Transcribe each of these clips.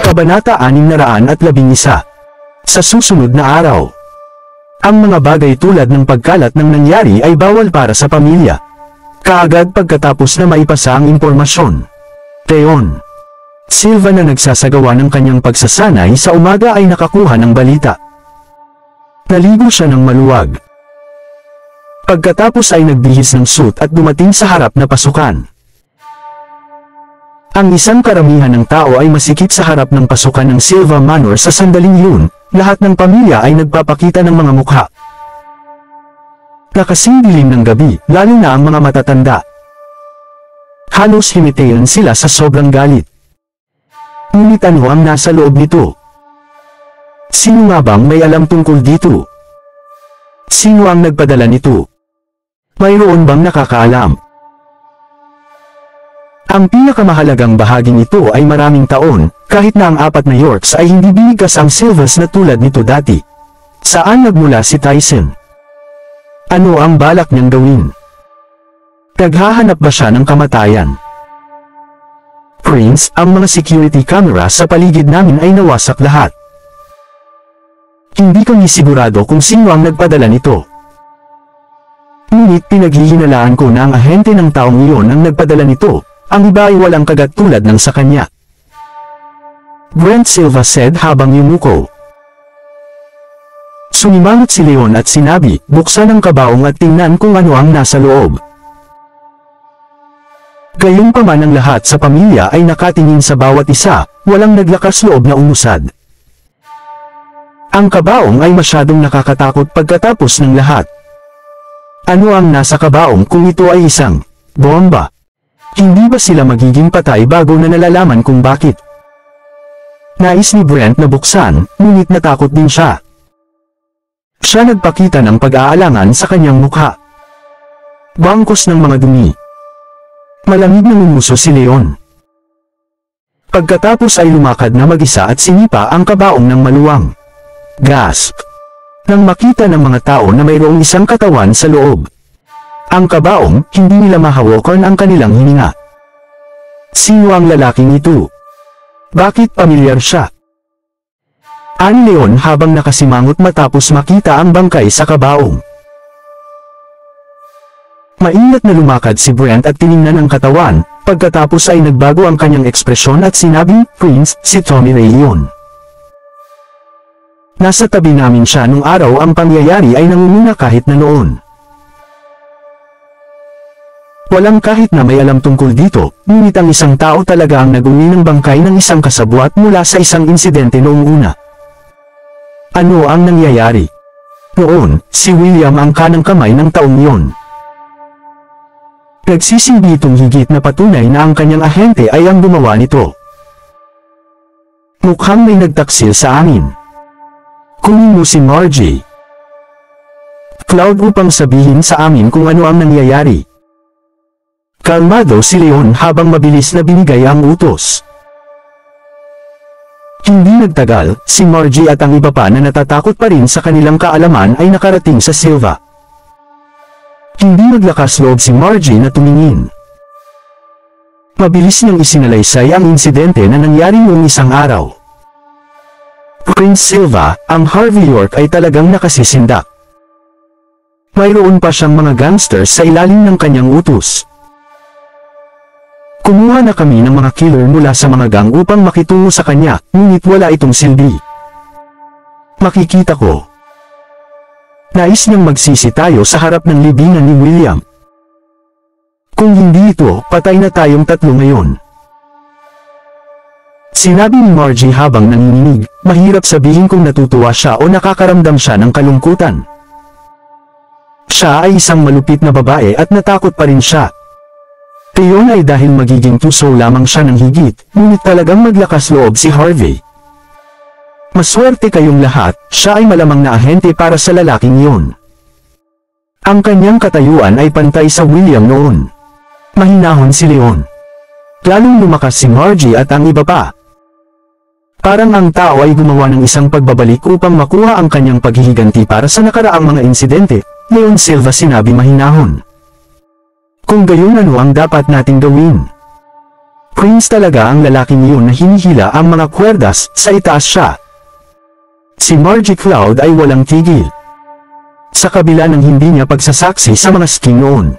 Kabanata 611. Sa susunod na araw, ang mga bagay tulad ng pagkalat ng nangyari ay bawal para sa pamilya. Kaagad pagkatapos na maipasa ang impormasyon, Leon Silva na nagsasagawa ng kanyang pagsasanay sa umaga ay nakakuha ng balita. Naligo siya ng maluwag. Pagkatapos ay nagbihis ng suit at dumating sa harap na pasukan. Ang isang karamihan ng tao ay masikip sa harap ng pasukan ng Silva Manor sa sandaling yun. Lahat ng pamilya ay nagpapakita ng mga mukha. Nakasing dilim ng gabi, lalo na ang mga matatanda. Halos himitayan sila sa sobrang galit. Ngunit ano ang nasa loob nito? Sino nga bang may alam tungkol dito? Sino ang nagpadala nito? Mayroon bang nakakaalam? Ang pinakamahalagang bahaging ito ay maraming taon, kahit na ang 4 na Yorks ay hindi binigkas ang Silvas na tulad nito dati. Saan nagmula si Tyson? Ano ang balak niyang gawin? Naghahanap ba siya ng kamatayan? Prince, ang mga security camera sa paligid namin ay nawasak lahat. Hindi kami sigurado kung sino ang nagpadala nito. Ngunit pinaghihinalaan ko na ang ahente ng taong iyon ang nagpadala nito, ang iba ay walang kagat tulad ng sa kanya. Brent Silva said habang yumuko. Sumimangot si Leon at sinabi, buksan ang kabaong at tingnan kung ano ang nasa loob. Gayunpaman ang lahat sa pamilya ay nakatingin sa bawat isa, walang naglakas loob na umusad. Ang kabaong ay masyadong nakakatakot pagkatapos ng lahat. Ano ang nasa kabaong kung ito ay isang bomba? Hindi ba sila magiging patay bago na nalalaman kung bakit? Nais ni Brent na buksan, ngunit natakot din siya. Siya nagpakita ng pag-aalangan sa kanyang mukha. Bangkos ng mga dumi. Malamig na lumuso si Leon. Pagkatapos ay lumakad na mag-isa at sinipa ang kabaong ng maluwang. Gasp! Nang makita ng mga tao na mayroong isang katawan sa loob. Ang kabaong, hindi nila mahawakan ang kanilang hininga. Sino ang lalaking ito? Bakit pamilyar siya? Ani Leon habang nakasimangot matapos makita ang bangkay sa kabaong. Maingat na lumakad si Brent at tiningnan ang katawan, pagkatapos ay nagbago ang kanyang ekspresyon at sinabi, Prince, si Tommy Ray yun. Nasa tabi namin siya nung araw ang pangyayari ay nangunguna kahit na noon. Walang kahit na may alam tungkol dito, ngunit ang isang tao talaga ang nag-uwi ng bangkay ng isang kasabwat mula sa isang insidente noong una. Ano ang nangyayari? Noon, si William ang kanang kamay ng taong iyon. Nagsisilbi itong higit na patunay na ang kanyang ahente ay ang gumawa nito. Mukhang may nagtaksil sa amin. Kunin mo si Margie Cloud upang sabihin sa amin kung ano ang nangyayari. Kalmado si Leon habang mabilis na binigay ang utos. Hindi nagtagal, si Margie at ang iba pa na natatakot pa rin sa kanilang kaalaman ay nakarating sa Silva. Hindi naglakas loob si Margie na tumingin. Mabilis niyang isinalaysay ang insidente na nangyari noong isang araw. Prince Silva, ang Harvey York ay talagang nakasisindak. Mayroon pa siyang mga gangsters sa ilalim ng kanyang utos. Kumuha na kami ng mga killer mula sa mga gang upang makitungo sa kanya, ngunit wala itong silbi. Makikita ko. Nais niyang magsisi tayo sa harap ng libingan ni William. Kung hindi ito, patay na tayong tatlo ngayon. Sinabi ni Margie habang nanginginig, mahirap sabihin kung natutuwa siya o nakakaramdam siya ng kalungkutan. Siya ay isang malupit na babae at natakot pa rin siya. Iyon ay dahil magiging tuso lamang siya ng higit, ngunit talagang maglakas loob si Harvey. Maswerte kayong lahat, siya ay malamang na ahente para sa lalaking iyon. Ang kanyang katayuan ay pantay sa William noon. Mahinahon si Leon. Lalong lumakas si Margie at ang iba pa. Parang ang tao ay gumawa ng isang pagbabalik upang makuha ang kanyang paghihiganti para sa nakaraang mga insidente, Leon Silva sinabi mahinahon. Kung gayon ano ang dapat nating gawin? Prince talaga ang lalaking iyon na hinihila ang mga kwerdas, sa itaas siya. Si Margie Cloud ay walang tigil. Sa kabila ng hindi niya pagsasaksi sa mga skin noon.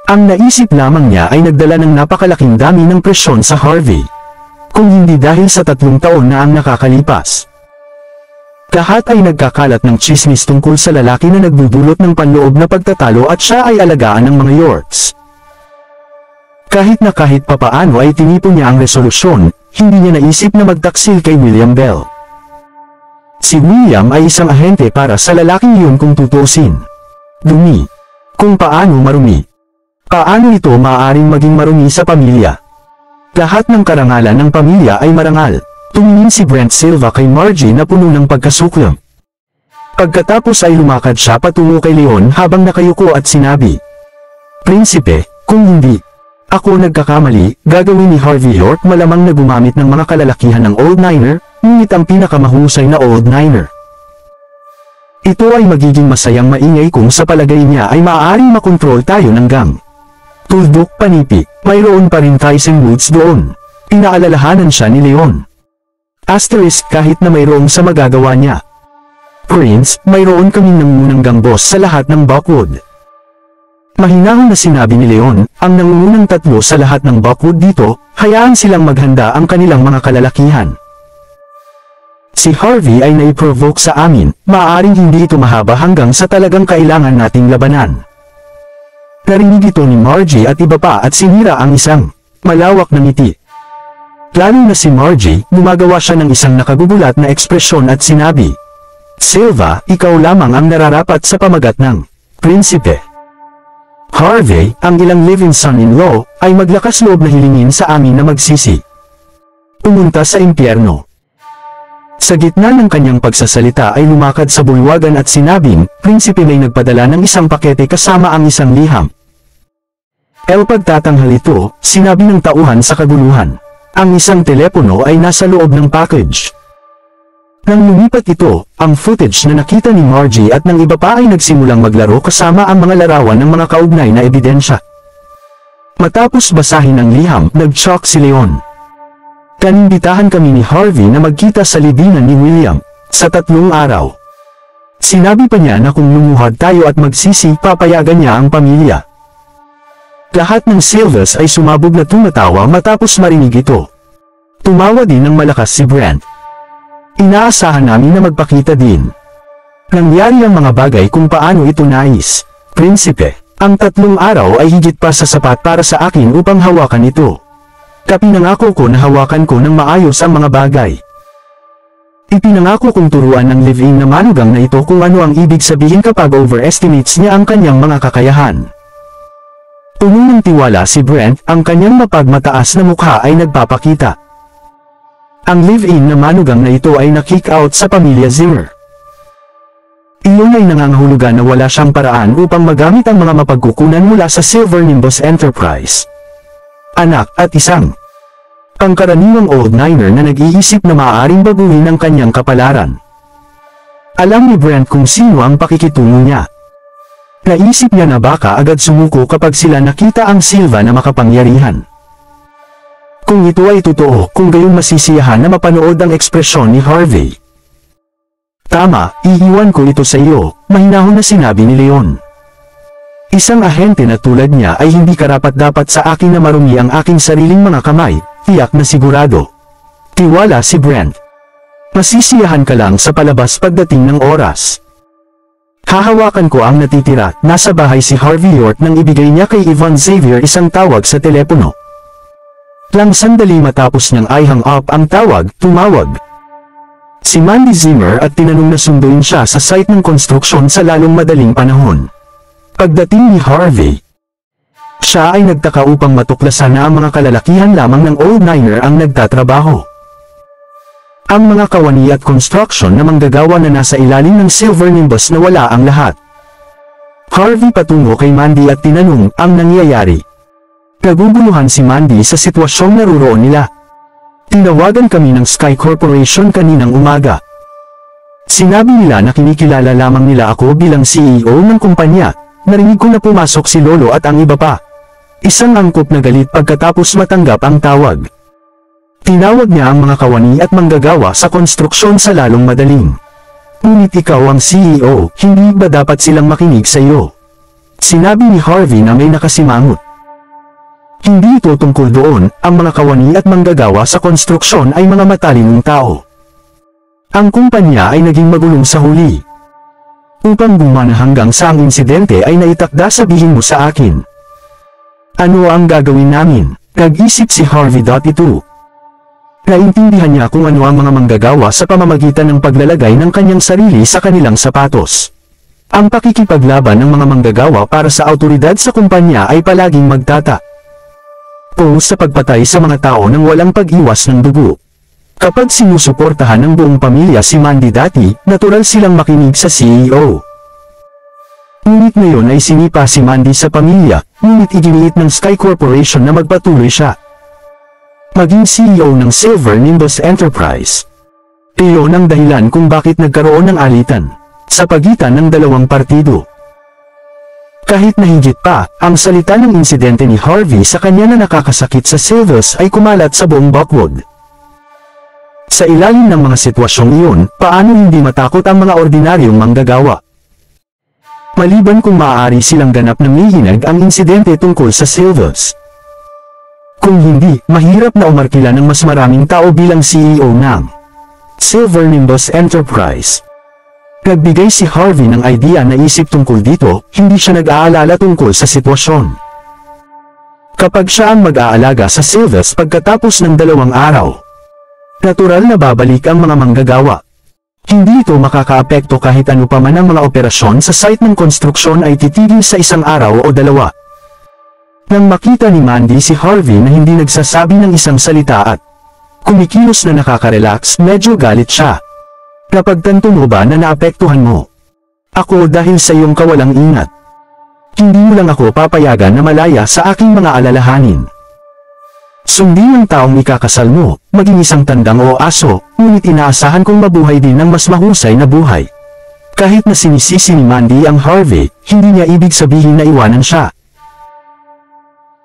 Ang naisip lamang niya ay nagdala ng napakalaking dami ng presyon sa Harvey. Kung hindi dahil sa 3 taon na ang nakakalipas. Lahat ay nagkakalat ng chismis tungkol sa lalaki na nagbubulot ng panloob na pagtatalo at siya ay alagaan ng mga Yorks. Kahit papaano ay tinipon niya ang resolusyon, hindi niya naisip na magtaksil kay William Bell. Si William ay isang ahente para sa lalaking iyon kung tutusin. Dumi. Kung paano marumi. Paano ito maaaring maging marumi sa pamilya? Lahat ng karangalan ng pamilya ay marangal. Tumingin si Brent Silva kay Margie na puno ng pagkasuklam. Pagkatapos ay lumakad siya patungo kay Leon habang nakayuko at sinabi, Prinsipe, kung hindi ako nagkakamali, gagawin ni Harvey York malamang na gumamit ng mga kalalakihan ng Old Niner, ngunit ang pinakamahusay na Old Niner. Ito ay magiging masayang maingay kung sa palagay niya ay maaaring makontrol tayo ng gang. Tuldok panipi, mayroon pa rin Tyson Woods doon. Pinaalalahanan siya ni Leon. Asterisk kahit na mayroong sa magagawa niya. Prince, mayroon kaming nangungunang gang boss sa lahat ng Buckwood. Mahinahon na sinabi ni Leon, ang nangungunang 3 sa lahat ng Buckwood dito, hayaan silang maghanda ang kanilang mga kalalakihan. Si Harvey ay naiprovoke sa amin, maaaring hindi ito mahaba hanggang sa talagang kailangan nating labanan. Narinig ito ni Margie at iba pa at sinira ang isang malawak na ngiti. Lalo na si Margie, gumagawa siya ng isang nakagugulat na ekspresyon at sinabi, Silva, ikaw lamang ang nararapat sa pamagat ng prinsipe. Harvey, ang ilang live-in son-in-law, ay maglakas loob na hilingin sa amin na magsisi. Pumunta sa impyerno. Sa gitna ng kanyang pagsasalita ay lumakad sa bulwagan at sinabing, Prinsipe may nagpadala ng isang pakete kasama ang isang liham. Pagtatanghal ito, sinabi ng tauhan sa kaguluhan. Ang isang telepono ay nasa loob ng package. Nang lumipat ito, ang footage na nakita ni Margie at ng iba pa ay nagsimulang maglaro kasama ang mga larawan ng mga kaugnay na ebidensya. Matapos basahin ang liham, nag-shock si Leon. Kanimbitahan kami ni Harvey na magkita sa libingan ni William, sa 3 araw. Sinabi pa niya na kung lumuhad tayo at magsisi, papayagan niya ang pamilya. Lahat ng Silvas ay sumabog na tumatawa matapos marinig ito. Tumawa din ng malakas si Brent. Inaasahan namin na magpakita din. Nangyari ang mga bagay kung paano ito nais. Prinsipe, ang 3 araw ay higit pa sa sapat para sa akin upang hawakan ito. Kapinangako ko na hawakan ko ng maayos ang mga bagay. Ipinangako kong turuan ng live-in na manugang na ito kung ano ang ibig sabihin kapag overestimates niya ang kanyang mga kakayahan. Puno ng tiwala si Brent, ang kanyang mapagmataas na mukha ay nagpapakita. Ang live-in na manugang na ito ay na-kick out sa pamilya Zimmer. Iyon ay nangangahulugan na wala siyang paraan upang magamit ang mga mapagkukunan mula sa Silver Nimbus Enterprise. Anak at isang pangkaraniwang Old Niner na nag-iisip na maaaring baguhin ang kanyang kapalaran. Alam ni Brent kung sino ang pakikitungo niya. Naisip niya na baka agad sumuko kapag sila nakita ang Silva na makapangyarihan. Kung ito ay totoo, kung gayon masisiyahan na mapanood ang ekspresyon ni Harvey. Tama, iiwan ko ito sa iyo, mahinahon na sinabi ni Leon. Isang ahente na tulad niya ay hindi karapat-dapat sa akin na marumi ang aking sariling mga kamay, tiyak na sigurado. Tiwala si Brent. Masisiyahan ka lang sa palabas pagdating ng oras. Hahawakan ko ang natitira. Nasa bahay si Harvey York nang ibigay niya kay Yvonne Xavier isang tawag sa telepono. Lang sandali matapos niyang i-hang up ang tawag, tumawag si Mandy Zimmer at tinanong na sunduin siya sa site ng konstruksyon sa lalong madaling panahon. Pagdating ni Harvey, siya ay nagtaka upang matuklasan na ang mga kalalakihan lamang ng Old Niner ang nagtatrabaho. Ang mga kawani at construction na manggagawa na nasa ilalim ng Silver Nimbus na wala ang lahat. Harvey patungo kay Mandy at tinanong ang nangyayari. Naguguluhan si Mandy sa sitwasyong naruroon nila. Tinawagan kami ng Sky Corporation kaninang umaga. Sinabi nila na kinikilala lamang nila ako bilang CEO ng kumpanya. Narinig ko na pumasok si Lolo at ang iba pa. Isang angkop na galit pagkatapos matanggap ang tawag. Tinawag niya ang mga kawani at manggagawa sa konstruksyon sa lalong madaling. Ngunit ikaw ang CEO, hindi ba dapat silang makinig sa iyo? Sinabi ni Harvey na may nakasimangot. Hindi ito tungkol doon, ang mga kawani at manggagawa sa konstruksyon ay mga matalinong tao. Ang kumpanya ay naging magulong sa huli. Upang gumana hanggang sa ang insidente ay naitakda, sabihin mo sa akin. Ano ang gagawin namin? Nag-isip si Harvey. Ito. Naintindihan niya kung ano ang mga manggagawa sa pamamagitan ng paglalagay ng kanyang sarili sa kanilang sapatos. Ang pakikipaglaban ng mga manggagawa para sa awtoridad sa kumpanya ay palaging magtata. Sa pagpatay sa mga tao nang walang pag-iwas ng dugo. Kapag sinusuportahan ng buong pamilya si Mandy dati, natural silang makinig sa CEO. Ngunit ngayon ay sinipa si Mandy sa pamilya, ngunit iginiit ng Sky Corporation na magpatuloy siya maging CEO ng Silver Nimbus Enterprise. Iyon ang dahilan kung bakit nagkaroon ng alitan sa pagitan ng dalawang partido. Kahit na higit pa, ang salita ng insidente ni Harvey sa kanya na nakakasakit sa Silvers ay kumalat sa buong Buckwood. Sa ilalim ng mga sitwasyong iyon, paano hindi matakot ang mga ordinaryong manggagawa? Maliban kung maaari silang ganap na mihinag ang insidente tungkol sa Silvers. Kung hindi, mahirap na umarkila ng mas maraming tao bilang CEO ng Silver Nimbus Enterprise. Nagbigay si Harvey ng idea na isip tungkol dito, hindi siya nag-aalala tungkol sa sitwasyon. Kapag siya ang mag-aalaga sa Silvers pagkatapos ng 2 araw, natural na babalik ang mga manggagawa. Hindi ito makakaapekto kahit ano pa man ang mga operasyon sa site ng konstruksyon ay titigil sa 1 araw o 2. Nang makita ni Mandy si Harvey na hindi nagsasabi ng isang salita at kumikilos na nakaka-relax, medyo galit siya. Napagtanto mo ba na naapektuhan mo ako dahil sa iyong kawalang ingat? Hindi mo lang ako papayagan na malaya sa aking mga alalahanin. Sundin ang taong ikakasal mo, maging isang tandang o aso, ngunit inaasahan kong mabuhay din ng mas mahusay na buhay. Kahit na sinisisi ni Mandy ang Harvey, hindi niya ibig sabihin na iwanan siya.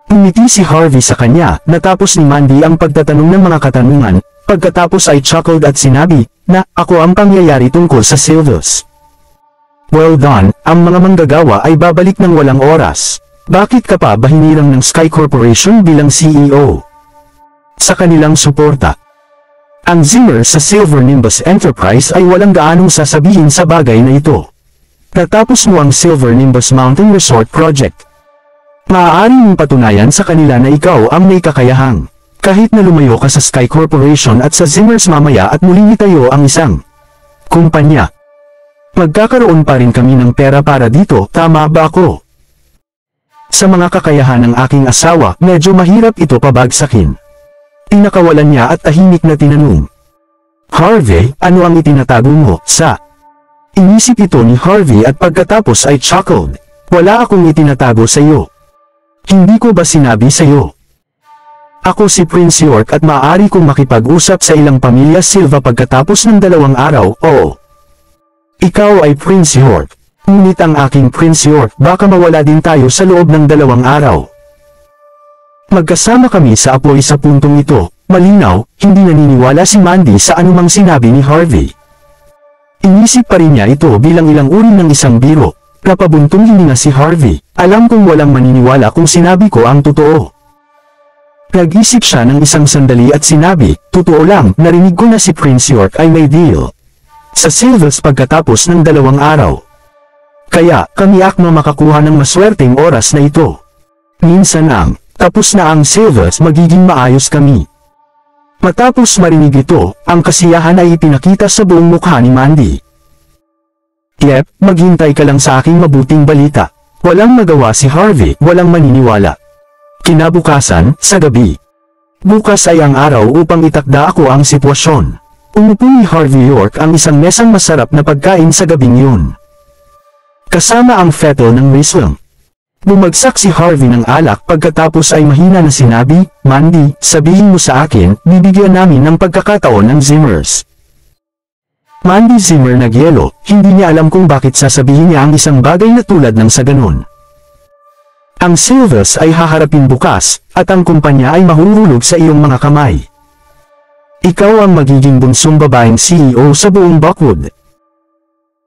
Umiti si Harvey sa kanya, natapos ni Mandy ang pagtatanong ng mga katanungan, pagkatapos ay chuckled at sinabi, na, ako ang pangyayari tungkol sa Silvers. Well done, ang mga manggagawa ay babalik ng walang oras. Bakit ka pa ba hinirang ng Sky Corporation bilang CEO? Sa kanilang suporta. Ang Zimmer sa Silver Nimbus Enterprise ay walang gaanong sasabihin sa bagay na ito. Natapos mo ang Silver Nimbus Mountain Resort Project. Maaari mong patunayan sa kanila na ikaw ang may kakayahang. Kahit na lumayo ka sa Sky Corporation at sa Zimmers mamaya at muling itayo ang isang kumpanya. Magkakaroon pa rin kami ng pera para dito, tama ba ako? Sa mga kakayahan ng aking asawa, medyo mahirap ito pabagsakin. Tinakawalan niya at tahimik na tinanong. Harvey, ano ang itinatago mo, sa? Inisip ito ni Harvey at pagkatapos ay chuckled. Wala akong itinatago sa iyo. Hindi ko ba sinabi sa iyo? Ako si Prince York at maaari kong makipag-usap sa ilang pamilya Silva pagkatapos ng 2 araw, oo. Ikaw ay Prince York. Ngunit ang aking Prince York, baka mawala din tayo sa loob ng 2 araw. Magkasama kami sa apoy sa puntong ito. Malinaw, hindi naniniwala si Mandy sa anumang sinabi ni Harvey. Inisip pa rin niya ito bilang ilang uri ng isang biro. Napabuntong hininga si Harvey. Alam kong walang maniniwala kung sinabi ko ang totoo. Nag-isip siya ng isang sandali at sinabi, totoo lang, narinig ko na si Prince York ay may deal sa Silvers pagkatapos ng 2 araw. Kaya, kami akma makakuha ng maswerteng oras na ito. Minsan tapos na ang Silvers magiging maayos kami. Matapos marinig ito, ang kasiyahan ay ipinakita sa buong mukha ni Mandy. Yep, maghintay ka lang sa aking mabuting balita. Walang magawa si Harvey, walang maniniwala. Kinabukasan, sa gabi. Bukas ay ang araw upang itakda ako ang sitwasyon. Umupo ni Harvey York ang isang mesang masarap na pagkain sa gabing yun. Kasama ang fettle ng Riesling. Bumagsak si Harvey ng alak pagkatapos ay mahina na sinabi, "Mandy, sabihin mo sa akin, bibigyan namin ng pagkakataon ng Zimmers." Mandy Zimmer nagyelo, hindi niya alam kung bakit sasabihin niya ang isang bagay na tulad ng sa ganun. Ang Silvers ay haharapin bukas, at ang kumpanya ay mahuhulog sa iyong mga kamay. Ikaw ang magiging bunsong babaeng CEO sa buong Buckwood.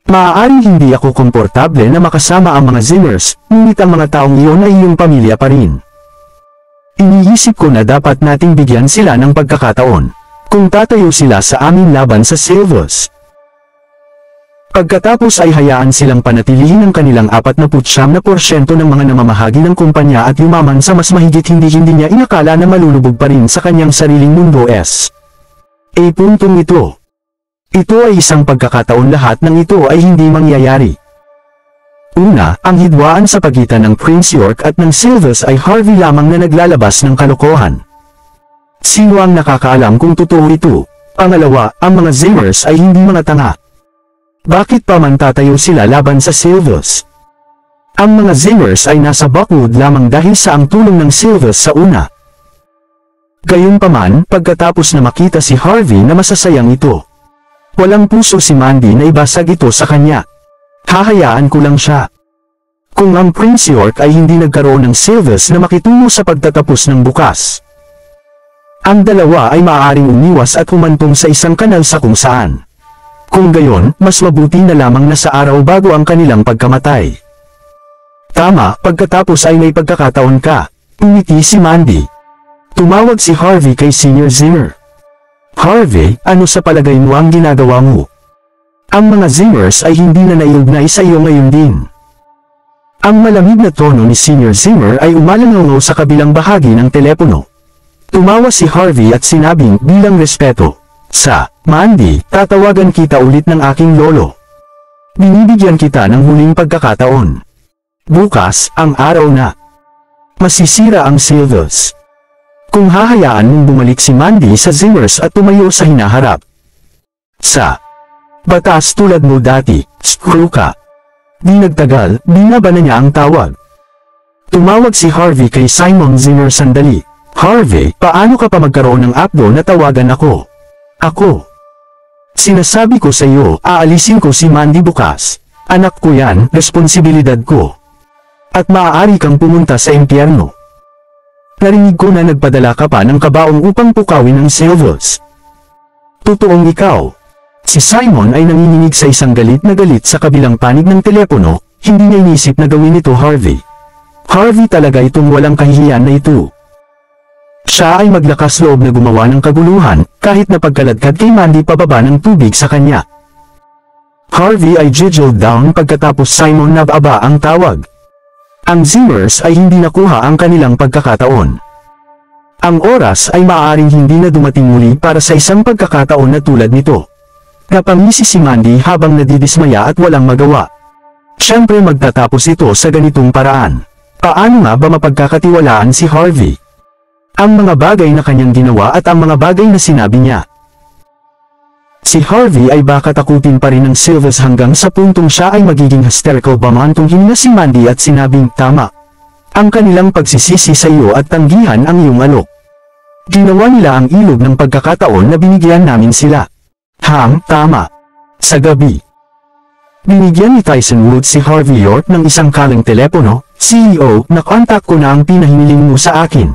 Maaaring hindi ako komportable na makasama ang mga Zimmers, ngunit ang mga taong iyon ay iyong pamilya pa rin. Iniisip ko na dapat nating bigyan sila ng pagkakataon. Kung tatayo sila sa amin laban sa Silvers. Pagkatapos ay hayaan silang panatilihin ang kanilang 49% ng mga namamahagi ng kumpanya at yumaman sa mas mahigit hindi niya inakala na malulubog pa rin sa kanyang sariling mundo s. Puntong ito. Ito ay isang pagkakataon lahat ng ito ay hindi mangyayari. Una, ang hidwaan sa pagitan ng Prince York at ng Silvers ay Harvey lamang na naglalabas ng kalokohan. Sino ang nakakaalam kung totoo ito? Pangalawa, ang mga Zimmers ay hindi mga tanga. Bakit pa man tatayo sila laban sa Silvers? Ang mga Zimmers ay nasa Buckwood lamang dahil sa ang tulong ng Silvers sa una. Gayunpaman, pagkatapos na makita si Harvey na masasayang ito. Walang puso si Mandy na ibasag ito sa kanya. Hahayaan ko lang siya. Kung ang Prince York ay hindi nagkaroon ng Silvers na makitungo sa pagtatapos ng bukas. Ang dalawa ay maaaring umiwas at humantong sa isang kanal sa kung saan. Kung gayon, mas mabuti na lamang na sa araw bago ang kanilang pagkamatay. Tama, pagkatapos ay may pagkakataon ka. Umiti si Mandy. Tumawag si Harvey kay Senior Zimmer. Harvey, ano sa palagay mo ang ginagawa mo? Ang mga Zimmers ay hindi na naiugnay sa iyo ngayon din. Ang malamig na tono ni Senior Zimmer ay umalangaw sa kabilang bahagi ng telepono. Tumawa si Harvey at sinabing bilang respeto. Mandy, tatawagan kita ulit ng aking lolo. Binibigyan kita ng huling pagkakataon. Bukas, ang araw na. Masisira ang Silvers. Kung hahayaan mong bumalik si Mandy sa Zimmers at tumayo sa hinaharap. Batas tulad mo dati, screw ka. Di nagtagal, binaba na niya ang tawag. Tumawag si Harvey kay Simon Zimmer sandali. Harvey, paano ka pa magkaroon ng apdo na tawagan ako? Ako. Sinasabi ko sa iyo, aalisin ko si Mandy bukas. Anak ko yan, responsibilidad ko. At maaari kang pumunta sa impyerno. Narinig ko na nagpadala ka pa ng kabaong upang pukawin ang Silvers. Totoong ikaw. Si Simon ay nanginginig sa isang galit na galit sa kabilang panig ng telepono, hindi niya inisip na gawin ito Harvey. Harvey talaga itong walang kahihiyan na ito. Siya ay maglakas loob na gumawa ng kaguluhan, kahit na pagkaladkad kay Mandy pababa ng tubig sa kanya. Harvey ay jiggled down pagkatapos Simon nababa ang tawag. Ang Zimmers ay hindi nakuha ang kanilang pagkakataon. Ang oras ay maaaring hindi na dumating muli para sa isang pagkakataon na tulad nito. Napangisi si Mandy habang nadidismaya at walang magawa. Siyempre magtatapos ito sa ganitong paraan. Paano nga ba mapagkakatiwalaan si Harvey? Ang mga bagay na kanyang ginawa at ang mga bagay na sinabi niya. Si Harvey ay baka takutin pa rin ng Silvers hanggang sa puntong siya ay magiging hysterical bumantonghin na si Mandy at sinabing tama. Ang kanilang pagsisisi sa iyo at tanggihan ang iyong alok. Ginawa nila ang ilog ng pagkakataon na binigyan namin sila. Tama. Sa gabi. Binigyan ni Tyson Woods si Harvey York ng isang kalang telepono, CEO, na-contact ko na ang pinahiniling mo sa akin.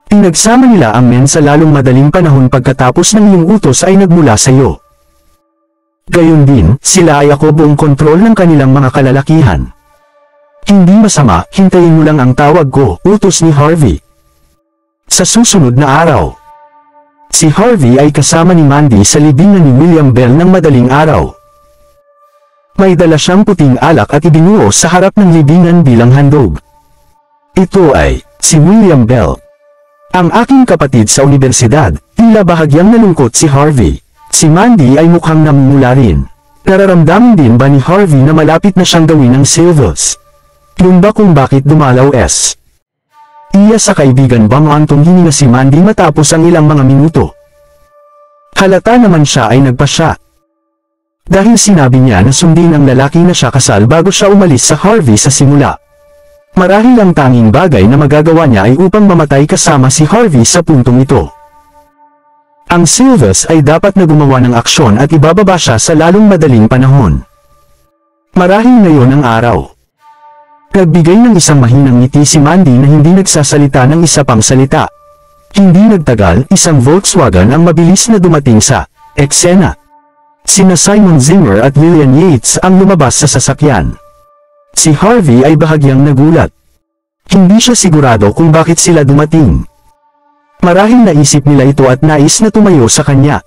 Pinagsama nila ang men sa lalong madaling panahon pagkatapos ng iyong utos ay nagmula sa iyo. Gayon din, sila ay ako buong kontrol ng kanilang mga kalalakihan. Hindi masama, hintayin mo lang ang tawag ko, utos ni Harvey. Sa susunod na araw. Si Harvey ay kasama ni Mandy sa libingan ni William Bell ng madaling araw. May dala siyang puting alak at ibinuo sa harap ng libingan bilang handog. Ito ay, si William Bell. Ang aking kapatid sa universidad, tila bahagyang nalungkot si Harvey. Si Mandy ay mukhang namumula rin. Nararamdaman din ba ni Harvey na malapit na siyang gawin ng Silvers? Yun ba kung bakit dumalaw s? Iya sa kaibigan bang antong hininga si Mandy matapos ang ilang mga minuto. Halata naman siya ay nagpasya. Dahil sinabi niya na sundin ang lalaki na siya kasal bago siya umalis sa Harvey sa simula. Marahil ang tanging bagay na magagawa niya ay upang mamatay kasama si Harvey sa puntong ito. Ang Silvas ay dapat na gumawa ng aksyon at ibababa siya sa lalong madaling panahon. Marahil ngayon ang araw. Nagbigay ng isang mahinang ngiti si Mandy na hindi nagsasalita ng isa pang salita. Hindi nagtagal, isang Volkswagen ang mabilis na dumating sa eksena. Sina Simon Zimmer at Lillian Yates ang lumabas sa sasakyan. Si Harvey ay bahagyang nagulat. Hindi siya sigurado kung bakit sila dumating. Marahil naisip nila ito at nais na tumayo sa kanya.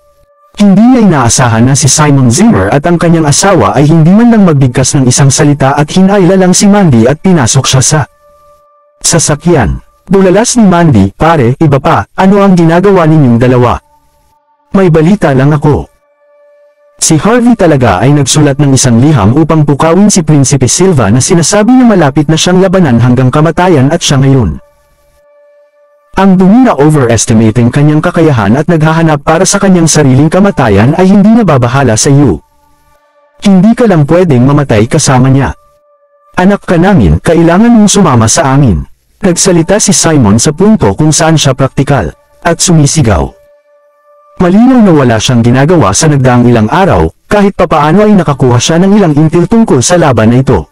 Hindi niya inaasahan na si Simon Zimmer at ang kanyang asawa ay hindi man lang magbigkas ng isang salita at hinayla lang si Mandy at pinasok siya sa sasakyan. Bulalas ni Mandy, "Pare, iba pa, ano ang ginagawa ninyong dalawa? May balita lang ako." Si Harvey talaga ay nagsulat ng isang liham upang pukawin si Prinsipe Silva na sinasabi niya malapit na siyang labanan hanggang kamatayan at siya ngayon. Ang dumi na overestimating kanyang kakayahan at naghahanap para sa kanyang sariling kamatayan ay hindi nababahala sa iyo. Hindi ka lang pwedeng mamatay kasama niya. "Anak ka namin, kailangan mong sumama sa amin." Nagsalita si Simon sa punto kung saan siya praktikal, at sumisigaw. Malinaw na wala siyang ginagawa sa nagdaang ilang araw, kahit papaano ay nakakuha siya ng ilang intil tungkol sa laban na ito.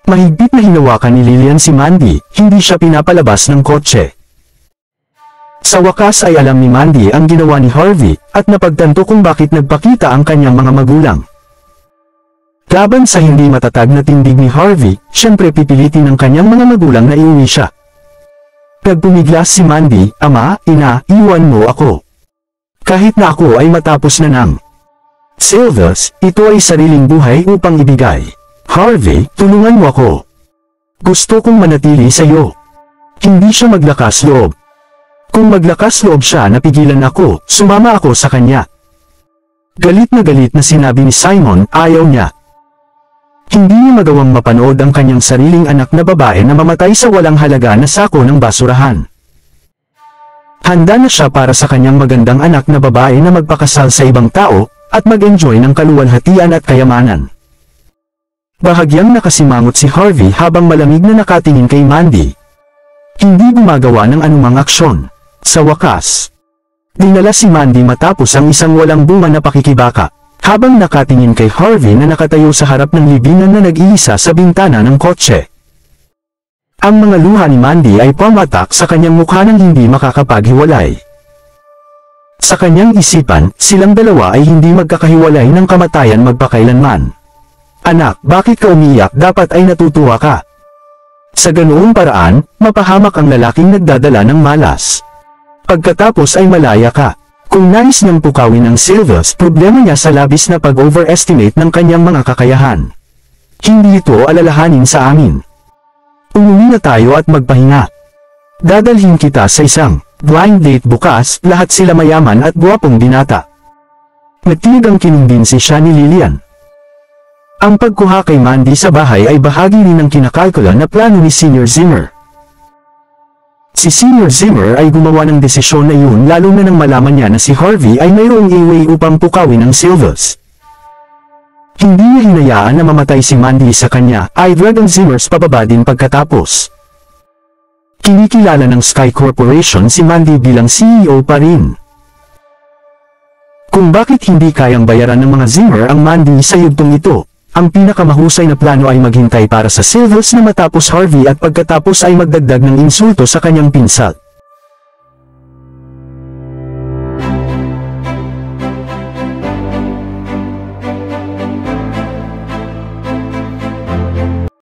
Mahigpit na hinawakan ni Lillian si Mandy, hindi siya pinapalabas ng kotse. Sa wakas ay alam ni Mandy ang ginawa ni Harvey, at napagtanto kung bakit nagpakita ang kanyang mga magulang. Laban sa hindi matatag na tindig ni Harvey, siyempre pipilitin ng kanyang mga magulang na iuwi siya. Nagpumiglas si Mandy, "Ama, ina, iwan mo ako. Kahit na ako ay matapos na ng Silvas, ito ay sariling buhay upang ibigay. Harvey, tulungan mo ako. Gusto kong manatili sa iyo." Hindi siya maglakas loob. Kung maglakas loob siya na pigilan ako, sumama ako sa kanya. Galit na sinabi ni Simon, ayaw niya. Hindi niya magawang mapanood ang kanyang sariling anak na babae na mamatay sa walang halaga na sako ng basurahan. Handa na siya para sa kanyang magandang anak na babae na magpakasal sa ibang tao, at mag-enjoy ng kaluwalhatian at kayamanan. Bahagyang nakasimangot si Harvey habang malamig na nakatingin kay Mandy. Hindi gumagawa ng anumang aksyon. Sa wakas, dinala si Mandy matapos ang isang walang bunga na pakikibaka, habang nakatingin kay Harvey na nakatayo sa harap ng libingan na nag-iisa sa bintana ng kotse. Ang mga luha ni Mandy ay pumatak sa kanyang mukha nang hindi makakapaghiwalay. Sa kanyang isipan, silang dalawa ay hindi magkakahiwalay ng kamatayan magpakailanman. "Anak, bakit ka umiiyak? Dapat ay natutuwa ka." Sa ganoong paraan, mapahamak ang lalaking nagdadala ng malas. Pagkatapos ay malaya ka. Kung nais niyang pukawin ang Silvas, problema niya sa labis na pag-overestimate ng kanyang mga kakayahan. Hindi ito alalahanin sa amin. Umuwi na tayo at magpahinga. Dadalhin kita sa isang blind date bukas, lahat sila mayaman at guwapong binata. Natinig ang kinumbinsi siya ni Lillian. Ang pagkuha kay Mandy sa bahay ay bahagi rin ng kinakalkula na plano ni Senior Zimmer. Si Senior Zimmer ay gumawa ng desisyon na iyon lalo na nang malaman niya na si Harvey ay mayroong iway upang pukawin ang Silvas. Hindi niya hinayaan na mamatay si Mandy sa kanya, ay drag ang Zimmers pababa din pagkatapos. Kinikilala ng Sky Corporation si Mandy bilang CEO pa rin. Kung bakit hindi kayang bayaran ng mga Zimmer ang Mandy sa yugtong ito, ang pinakamahusay na plano ay maghintay para sa Silvas na matapos Harvey at pagkatapos ay magdagdag ng insulto sa kanyang pinsal.